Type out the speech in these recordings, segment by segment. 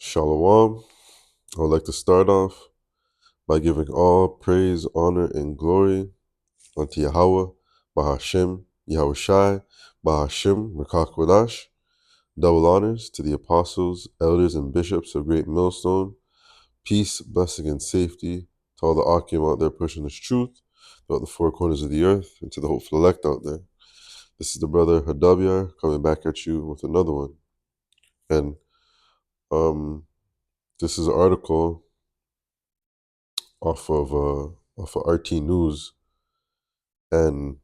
Shalom. I would like to start off by giving all praise, honor, and glory unto Yahweh, Bahashem, Yahweh Shai, Bahashem, Rakakwadash. Double honors to the apostles, elders, and bishops of Great Millstone. Peace, blessing, and safety to all the Akim out there pushing this truth throughout the four corners of the earth and to the hopeful elect out there. This is the brother Hadabyar coming back at you with another one. And this is an article off of RT News, and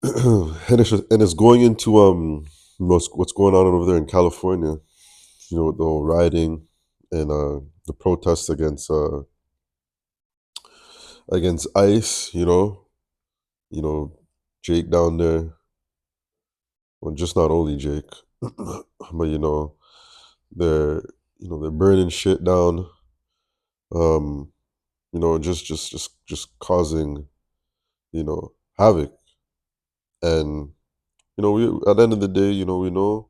and it's going into what's going on over there in California. With the whole rioting and the protests against ICE. Jake down there. Well, just not only Jake, but they're they're burning shit down. Just causing havoc. And we at the end of the day, we know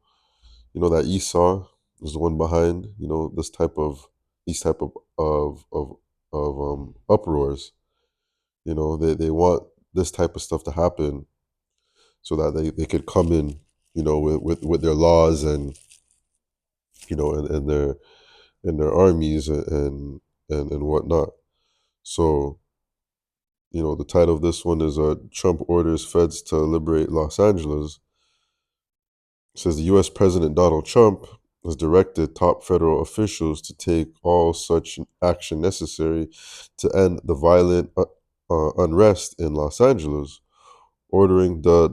that Esau is the one behind these type of uproars. They want this type of stuff to happen so that they could come in, with their laws and and their armies and whatnot. So the title of this one is Trump orders feds to liberate Los Angeles. It says the U.S. President Donald Trump has directed top federal officials to take all such action necessary to end the violent unrest in Los Angeles, ordering the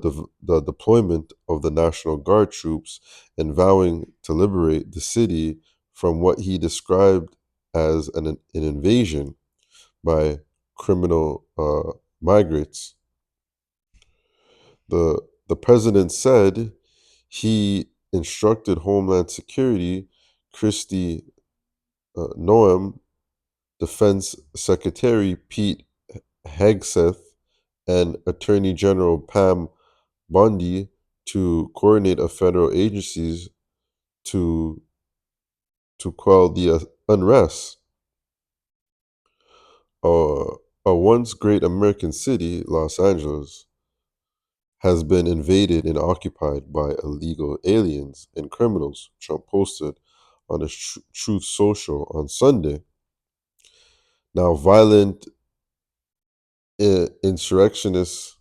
deployment of the National Guard troops and vowing to liberate the city from what he described as an invasion by criminal migrants. The president said he instructed Homeland Security Christy Noem, Defense Secretary Pete Hegseth, and Attorney General Pam Bondi to coordinate a federal agencies to quell the unrest. A once great American city, Los Angeles, has been invaded and occupied by illegal aliens and criminals, Trump posted on his Truth Social on Sunday. Now, violent insurrectionist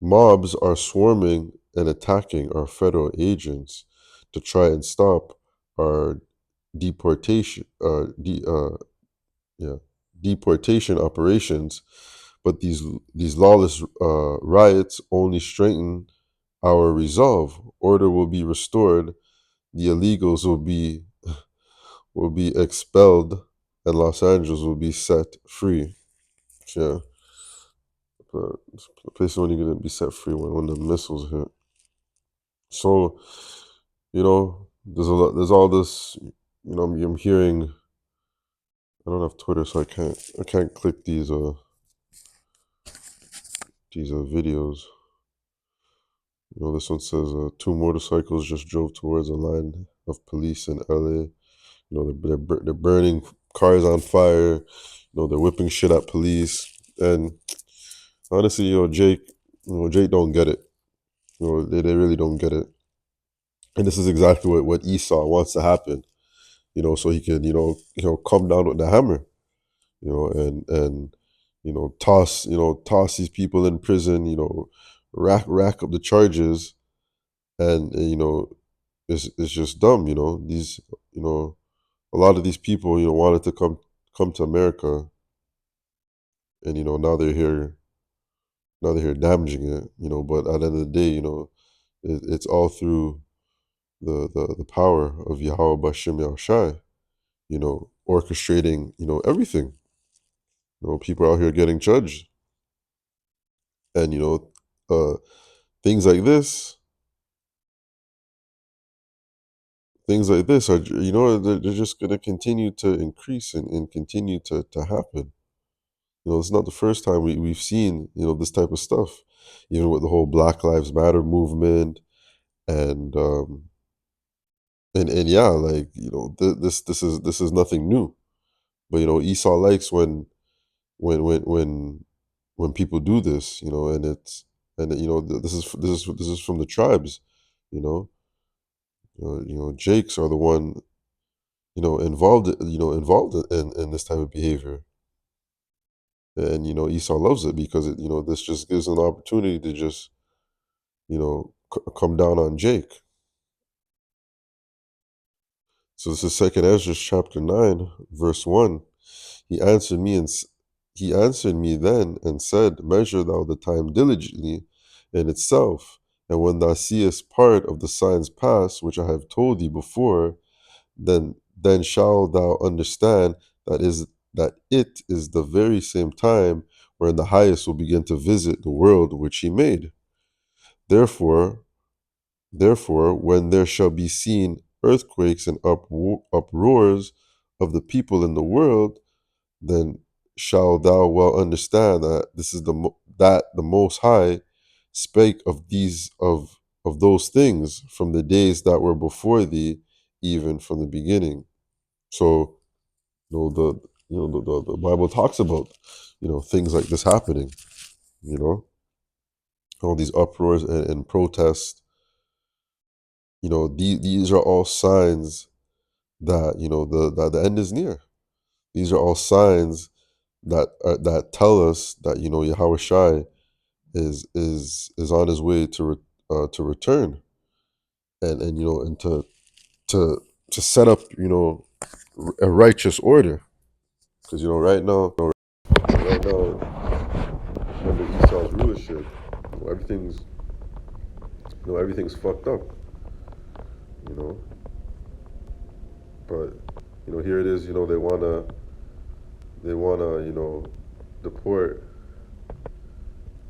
mobs are swarming and attacking our federal agents to try and stop our deportation, deportation operations. But these lawless riots only strengthen our resolve. Order will be restored. The illegals will be expelled, and Los Angeles will be set free. Yeah, the place is only going to be set free when the missiles hit. So, there's all this. I'm hearing. I don't have Twitter, so I can't click these videos. This one says two motorcycles just drove towards a line of police in LA. They're burning cars on fire. They're whipping shit at police. And honestly, Jake don't get it. They really don't get it. And this is exactly what Esau wants to happen. So he can come down with the hammer. And toss these people in prison. Rack up the charges, and it's just dumb. These a lot of these people wanted to come to America, and now they're here damaging it. But at the end of the day, it's all through the power of Yahweh Bashem Yahushai, orchestrating everything. People out here getting judged, and uh, things like this. Things like this are, they're just going to continue to increase and continue to happen. It's not the first time we've seen, this type of stuff, even with the whole Black Lives Matter movement and and yeah, like this is nothing new. But Esau likes when when when when people do this, and this is from the tribes, you know. Jakes are the one involved in this type of behavior, and Esau loves it because this just gives an opportunity to just come down on Jake. So this is Second Ezra chapter 9, verse 1. He answered me he answered me then and said, Measure thou the time diligently in itself, and when thou seest part of the signs pass, which I have told thee before, then shalt thou understand that it is the very same time wherein the highest will begin to visit the world which he made. Therefore, when there shall be seen earthquakes and uproars of the people in the world, then shall thou well understand that this is that the Most High spake of those things from the days that were before thee, even from the beginning. So the the Bible talks about things like this happening. You know, all these uproars and protests. These are all signs that that the end is near. These are all signs that tell us that Yahweh Shai is on his way to return, and to to set up a righteous order, because right now under Esau's rulership, everything's everything's fucked up, you know. But here it is, they wanna deport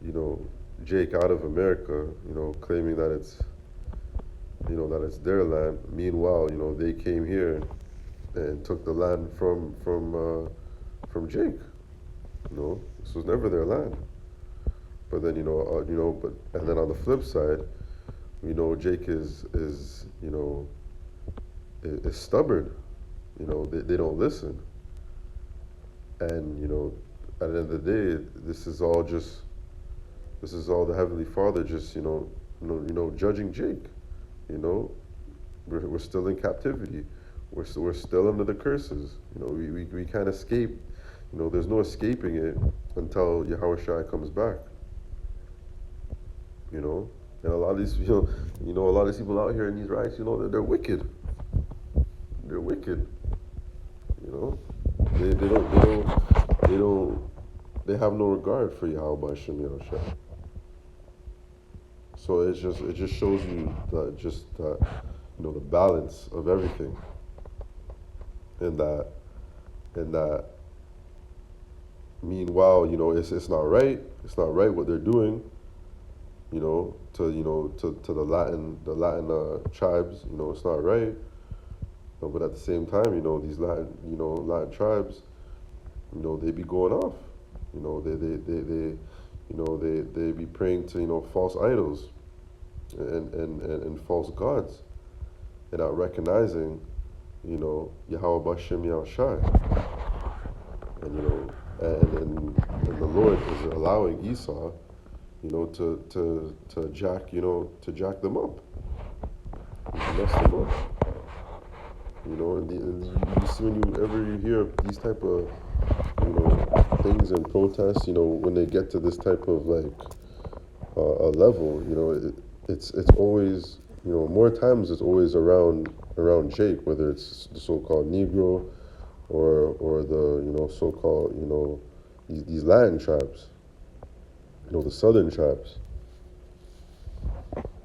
you know Jake out of America, claiming that it's their land. Meanwhile, they came here and took the land from Jake. This was never their land. But then but and then on the flip side, Jake is stubborn. They don't listen, and at the end of the day, this is all the Heavenly Father just judging Jake. You know, we're still in captivity. We're still under the curses. We can't escape. There's no escaping it until Yahweh Shai comes back. You know, and a lot of these a lot of these people out here in these riots, they're wicked. They're wicked. You know, they don't they have no regard for Yahweh Hashem Yahushua. So it just shows you that the balance of everything, and that meanwhile it's not right. It's not right what they're doing. To the Latin tribes. It's not right. But at the same time, these Latin tribes, they be going off. They be praying to false idols and false gods, and not recognizing Yahweh Bashem Yahushai. And the Lord is allowing Esau to jack them up, to mess them up. And you see whenever you hear these type of things and protests, when they get to this type of like a level, it's always more times it's always around Jake, whether it's the so-called Negro or the so-called these Latin tribes, the Southern tribes.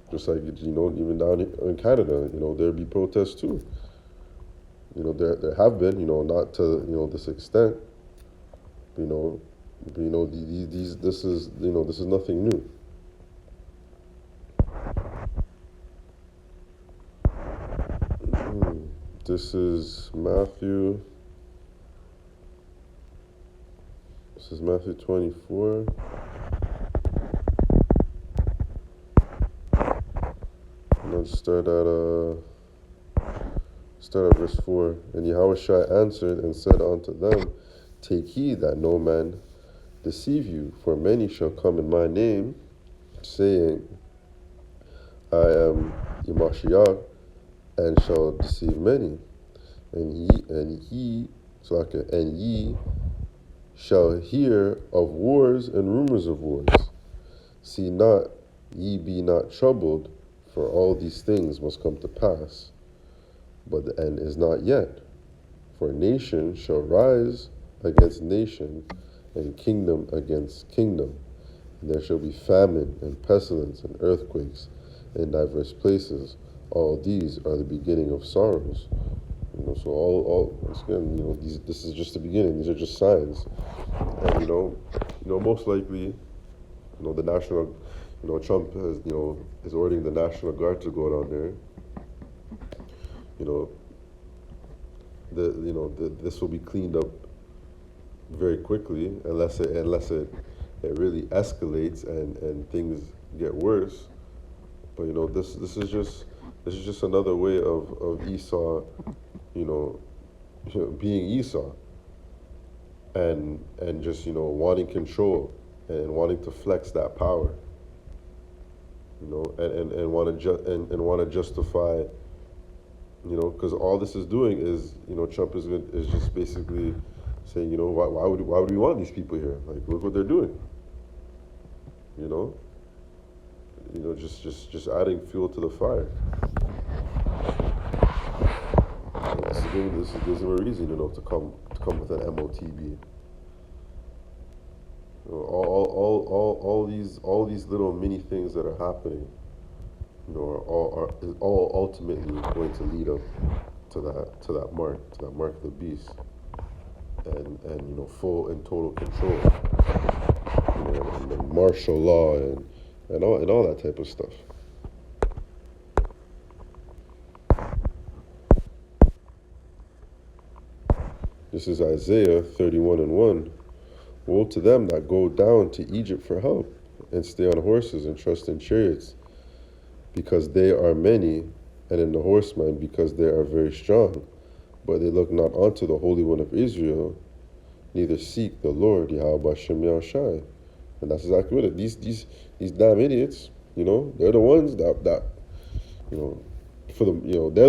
Just like even down in Canada, there be protests too. There have been, not to this extent. You know, these this is this is nothing new. This is Matthew. This is Matthew 24. start at verse 4. And Yahushua answered and said unto them, Take heed that no man deceive you, for many shall come in my name, saying, I am Yamashiach, and shall deceive many. And ye shall hear of wars and rumors of wars. See not, ye be not troubled, for all these things must come to pass, but the end is not yet. For nation shall rise against nation, and kingdom against kingdom. And there shall be famine and pestilence and earthquakes in diverse places. All these are the beginning of sorrows. So once again, this is just the beginning. These are just signs. And most likely, the national, Trump has, is ordering the National Guard to go down there. This will be cleaned up very quickly, unless it really escalates and things get worse. But this is just another way of Esau, being Esau, and just wanting control and wanting to flex that power, and want to justify, because all this is doing is, Trump is just basically saying, why would we want these people here? Like, look what they're doing. Just adding fuel to the fire. This gives him a reason, to come with an MOTB. All these little mini things that are happening, are all ultimately going to lead up to that mark of the beast, and full and total control, and martial law and all that type of stuff. This is Isaiah 31:1. Woe to them that go down to Egypt for help, and stay on horses and trust in chariots, because they are many, and in the horsemen, because they are very strong. But they look not unto the Holy One of Israel, neither seek the Lord, Yahweh Bashem Yahushai. And that's exactly what it is. These damn idiots, they're the ones that they're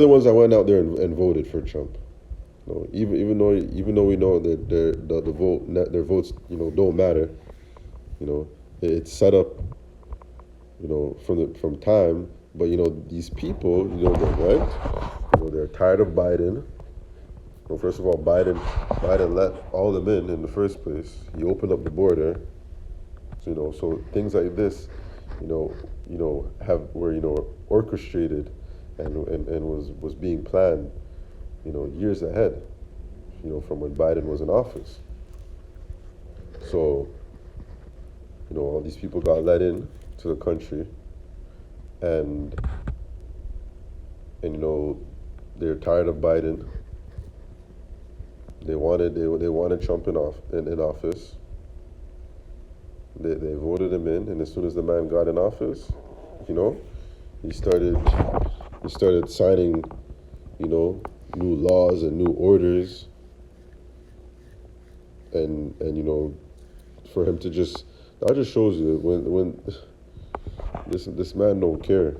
the ones that went out there and voted for Trump. Even though we know that their votes don't matter. It's set up from time. But these people they went. They're tired of Biden. Well, first of all, Biden let all them in the first place. He opened up the border. So things like this, were orchestrated and was being planned, years ahead, from when Biden was in office. So, all these people got let in to the country, and they're tired of Biden. They wanted Trump in office. They voted him in, and as soon as the man got in office, he started signing, new laws and new orders, and for him to that just shows you when this man don't care.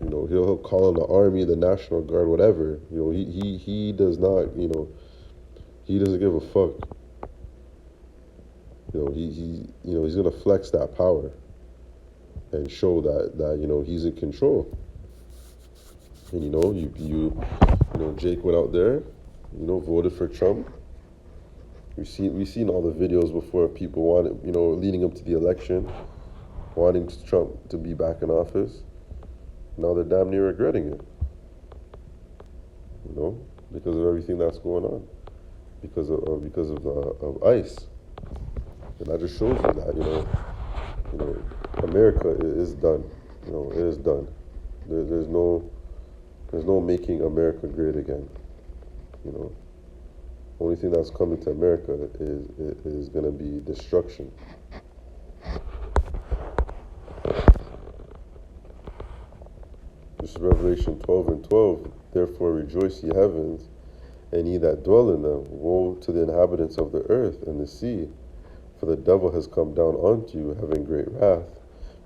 He'll call on the army, the National Guard, whatever. He does not, he doesn't give a fuck. He's gonna flex that power and show that he's in control. And Jake went out there, voted for Trump. We've seen all the videos before, people wanted, leading up to the election, wanting Trump to be back in office. Now they're damn near regretting it. Because of everything that's going on, because of ICE. And that just shows you that, America is done. It is done. There's no making America great again. Only thing that's coming to America is going to be destruction. This is Revelation 12 and 12. Therefore rejoice, ye heavens, and ye that dwell in them. Woe to the inhabitants of the earth and the sea, for the devil has come down unto you, having great wrath,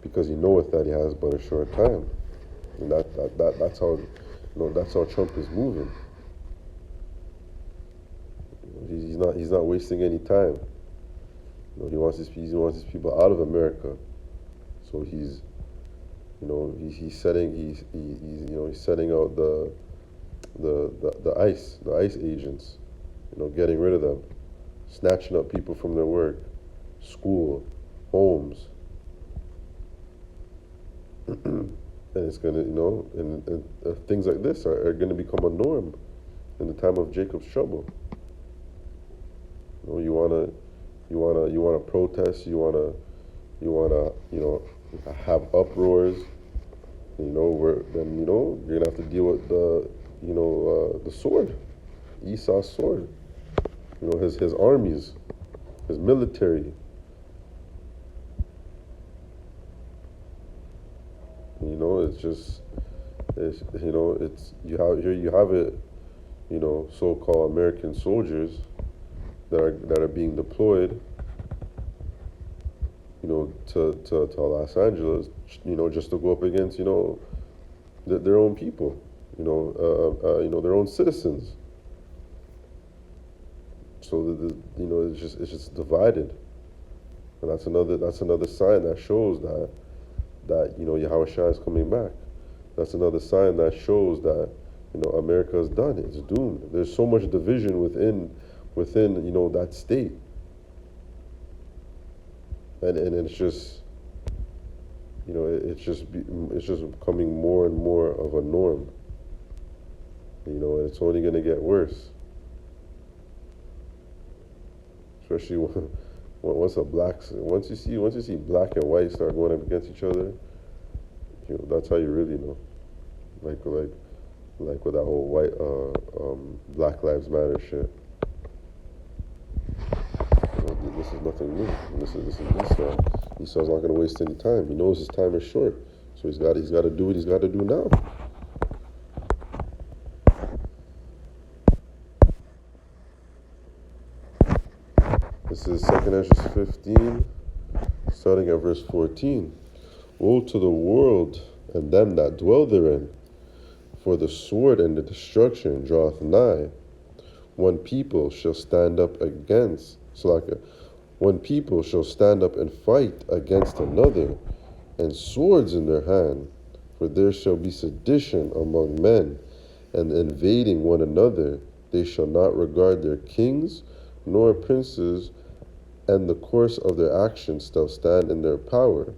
because he knoweth that he has but a short time. And that's how that's how Trump is moving. He's not wasting any time. He wants his people out of America. So he's setting out the ICE agents, getting rid of them, snatching up people from their work, school, homes, and it's gonna, and things like this are gonna become a norm in the time of Jacob's trouble. You wanna protest, you wanna have uproars. You're gonna have to deal with the sword, Esau's sword. His armies, his military. It's just it's you have it. So-called American soldiers that are being deployed. To Los Angeles. Just to go up against their own people. Their own citizens. So it's just divided, and that's another sign that shows that Yahweh Shai is coming back. That's another sign that shows that America is done. It's doomed. There's so much division within that state, and it's just it's just becoming more and more of a norm. And it's only going to get worse. Especially once you see black and white start going up against each other, that's how you really know. Like with that whole white Black Lives Matter shit. This is nothing new. This is Esau. Esau's not gonna waste any time. He knows his time is short, so he's got to do what he's got to do now. This is 2nd Ezra 15, starting at verse 14. Woe to the world and them that dwell therein, for the sword and the destruction draweth nigh. One people shall stand up against, one people shall stand up and fight against another, and swords in their hand. For there shall be sedition among men, and invading one another. They shall not regard their kings nor princes, and the course of their actions shall stand in their power.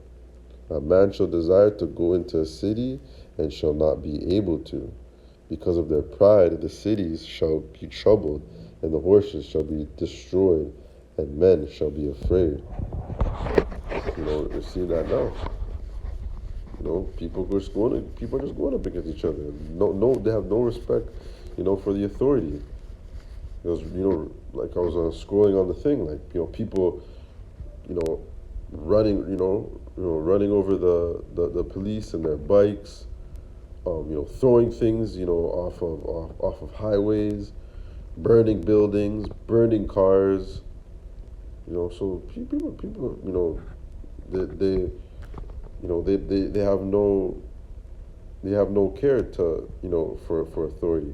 A man shall desire to go into a city, and shall not be able to. Because of their pride, the cities shall be troubled, and the horses shall be destroyed, and men shall be afraid. We're seeing that now. People are just going up against each other. No, they have no respect, for the authority. Because like I was scrolling on the thing, people, running, running over the police and their bikes, throwing things, off of highways, burning buildings, burning cars. So people, they have no care to, for authority.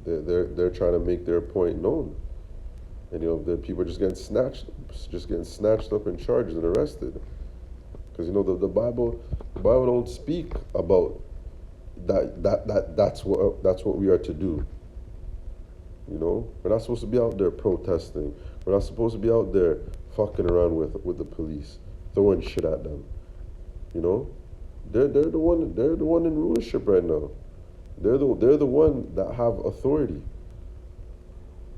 They're trying to make their point known, and the people are just getting snatched up and charged and arrested, because the Bible don't speak about that's what we are to do. We're not supposed to be out there protesting. We're not supposed to be out there fucking around with the police, throwing shit at them. They're the one in rulership right now. They're the one that have authority.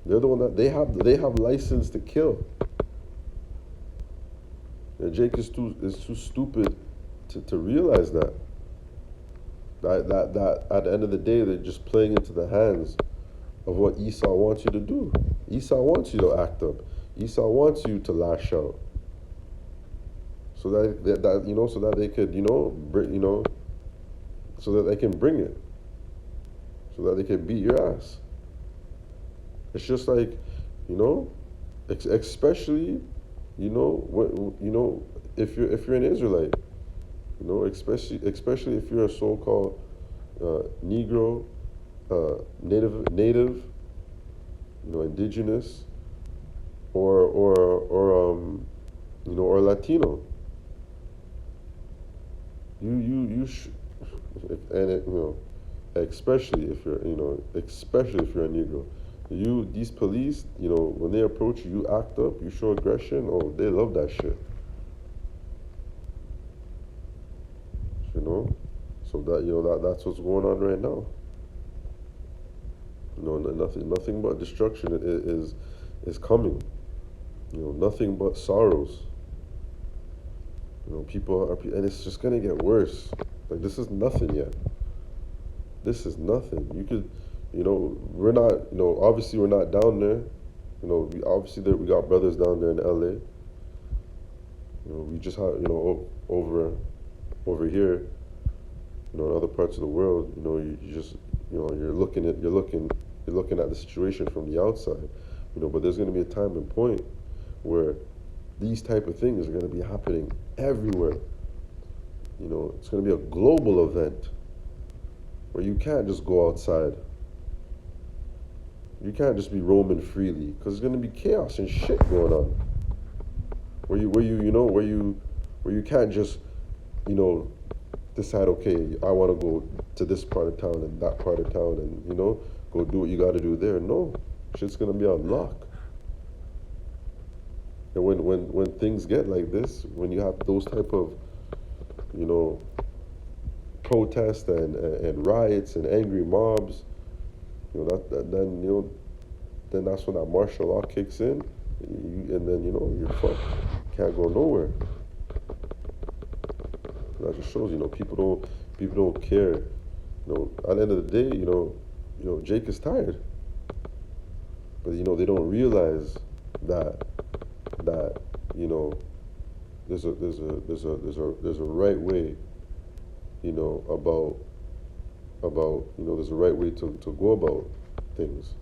They're the one that they have license to kill. And Jake is too stupid to realize that at the end of the day, they're just playing into the hands of what Esau wants you to do. Esau wants you to act up. Esau wants you to lash out, so that they could so that they can bring it, so that they can beat your ass. It's just like, you know, especially, if you're an Israelite, especially if you're a so-called Negro, native, indigenous, or Latino. You and especially if you're a Negro. These police, when they approach you, you act up, you show aggression. Oh, they love that shit. You know, so that's what's going on right now. Nothing but destruction is coming. Nothing but sorrows. People are, and it's just gonna get worse. Like, this is nothing yet. This is nothing. We're not, obviously we're not down there. We got brothers down there in LA. We just have, over here, in other parts of the world, you just, you're looking at the situation from the outside, but there's going to be a time and point where these type of things are going to be happening everywhere. It's going to be a global event where you can't just go outside. You can't just be roaming freely because there's going to be chaos and shit going on. Where you can't just, decide, okay, I want to go to this part of town and that part of town and, go do what you got to do there. No, shit's going to be on lock. And when things get like this, when you have those type of, protests and riots and angry mobs, then that's when that martial law kicks in, and then you're fucked. Can't go nowhere. That just shows, people don't care. At the end of the day, Jake is tired, but they don't realize that there's a right way, there's a right way to go about things.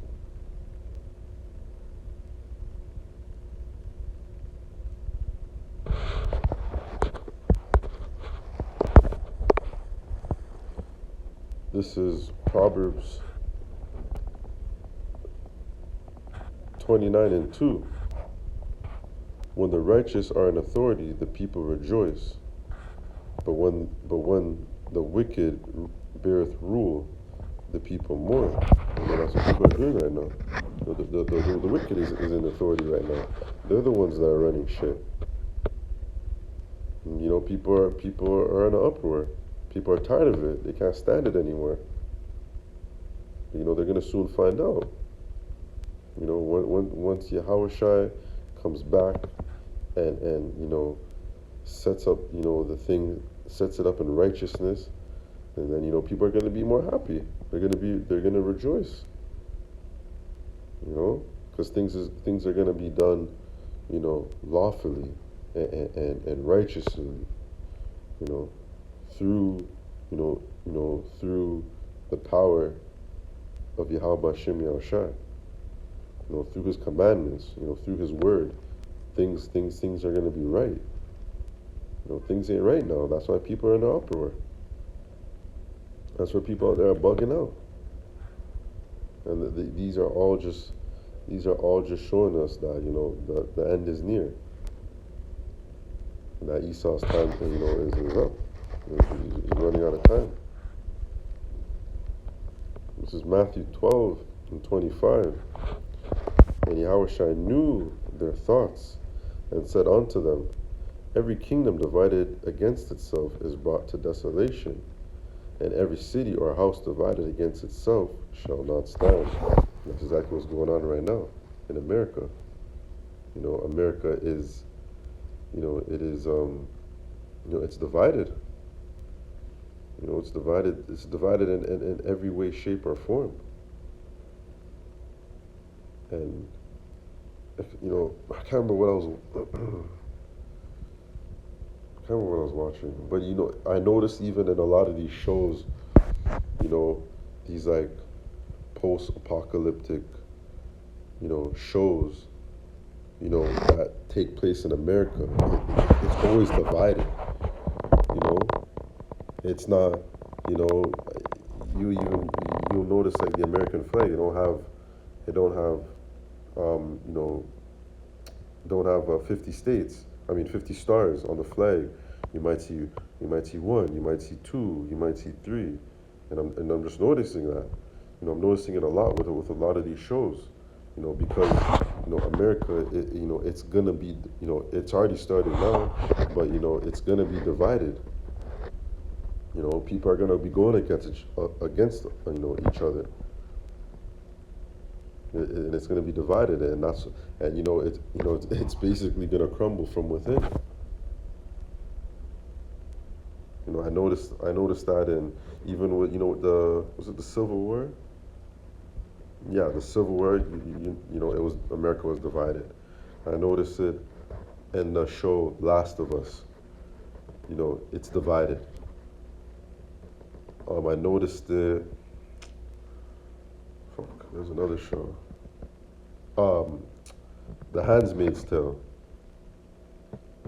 This is Proverbs 29:2. When the righteous are in authority, the people rejoice. But when the wicked beareth rule, the people mourn. That's what people are doing right now. The wicked is in authority right now. They're the ones that are running shit. And, people are in an uproar. People are tired of it. They can't stand it anymore. They're gonna soon find out. Once Yahushua comes back and sets up the thing, sets it up in righteousness, and then people are gonna be more happy. They're gonna rejoice. Because things are gonna be done, lawfully and righteously. Through through the power of Yahweh Shem Yahushua. Through His commandments, through His word, things are gonna be right. Things ain't right now. That's why people are in an uproar. That's why people out there are bugging out. And these are all just showing us that the end is near. And that Esau's time, is up. He's running out of time. This is Matthew 12:25. And Yahushua knew their thoughts and said unto them, every kingdom divided against itself is brought to desolation, and every city or house divided against itself shall not stand. That's exactly what's going on right now in America. America is, it's divided. It's divided in every way, shape, or form. And I can't remember what I was watching, but I noticed even in a lot of these shows you know, these like post-apocalyptic, shows, that take place in America, it's always divided. You know, it's not, you know, you even you'll notice like the American flag, it don't have, um, you know, don't have 50 states. I mean, 50 stars on the flag. You might see, you might see one, you might see two, you might see three, and I'm just noticing that. I'm noticing it a lot with a lot of these shows. Because America, it's gonna be, it's already started now, but it's gonna be divided. People are gonna be going against each other, and it's gonna be divided, and it's basically gonna crumble from within. I noticed that in even with the was it the Civil War? Yeah, the Civil War. It was America was divided. I noticed it in the show Last of Us. It's divided. I noticed it. Fuck, there's another show. Um, The Handmaid's Tale,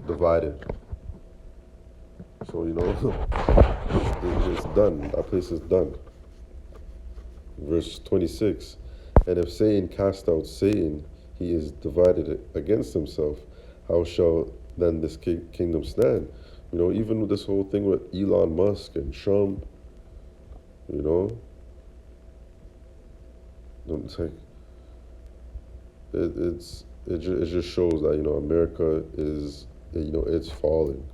divided. So it's done. That place is done. Verse 26. And if Satan cast out Satan, he is divided against himself. How shall then this kingdom stand? Even with this whole thing with Elon Musk and Trump, you know, it's like it just shows that America is it's falling.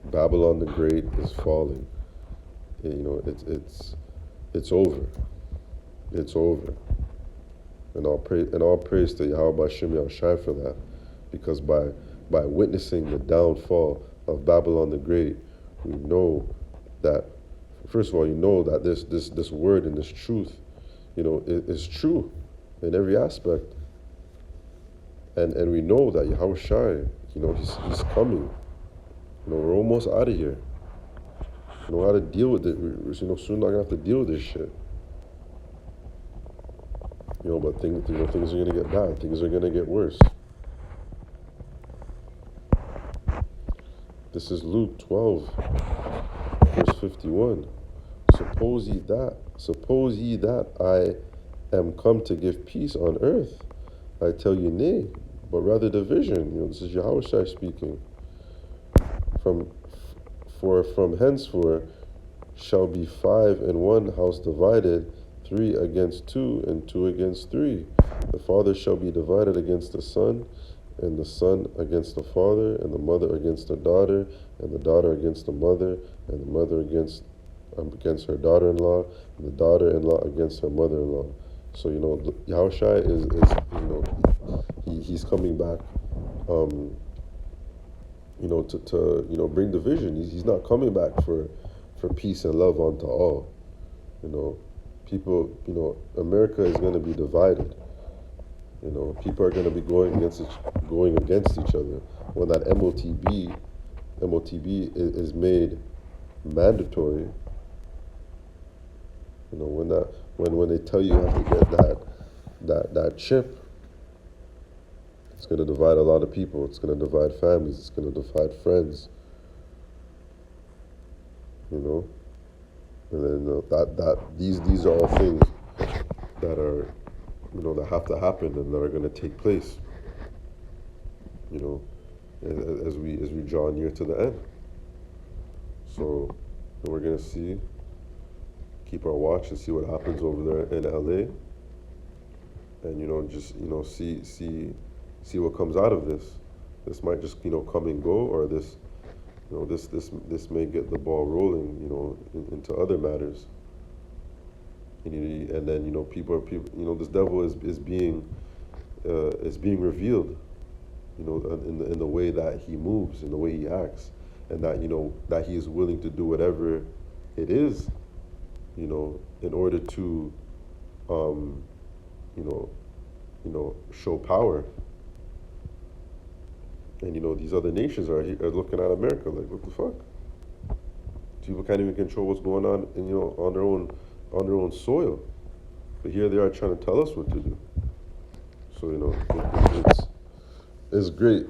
Babylon the Great is falling. It's over. It's over. And all praise to Yahweh Shem Shai for that, because by witnessing the downfall of Babylon the Great, we know that first of all, that this word and this truth, is true in every aspect, and we know that Yahweh Shai, he's coming. We're almost out of here. How to deal with it. We're soon not gonna have to deal with this shit. But things are gonna get bad. Things are gonna get worse. This is Luke 12, verse 51. Suppose ye that I am come to give peace on earth. I tell you nay, but rather division. This is Yahweh Shai speaking. From from henceforth shall be five in one house divided, three against two, and two against three. The father shall be divided against the son, and the son against the father, and the mother against the daughter, and the daughter against the mother, and the mother against her daughter-in-law, and the daughter-in-law against her mother-in-law. So Yahushua he's coming back, to bring division. He's not coming back for peace and love unto all. People, America is going to be divided. People are going to be going against each other. When that MOTB is made mandatory, when they tell you have to get that chip, it's going to divide a lot of people. It's going to divide families. It's going to divide friends. And then these are all things that are that have to happen and that are going to take place. As we draw near to the end. So we're going to keep our watch and see what happens over there in LA, and just see what comes out of this. This might just come and go, or this may get the ball rolling into other matters. And then people this devil is being revealed, in the way that he moves, in the way he acts, and that he is willing to do whatever it is, in order to show power. And these other nations are looking at America like, what the fuck? People can't even control what's going on in, on their own soil. But here they are trying to tell us what to do. So it's great.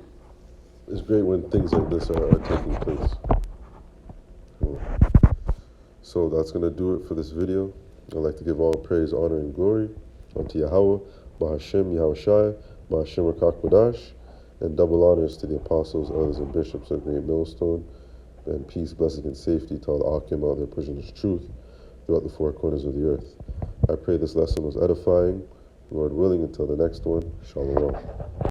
It's great when things like this are taking place. Cool. So that's gonna do it for this video. I'd like to give all praise, honor, and glory unto Yahweh, Bahashem Yahushai, Bahashem Rakakwadash, and double honors to the apostles, elders, and bishops of Great Millstone, and peace, blessing, and safety to all the Akim out there pushing this truth throughout the four corners of the earth. I pray this lesson was edifying. Lord willing, until the next one, Shalom.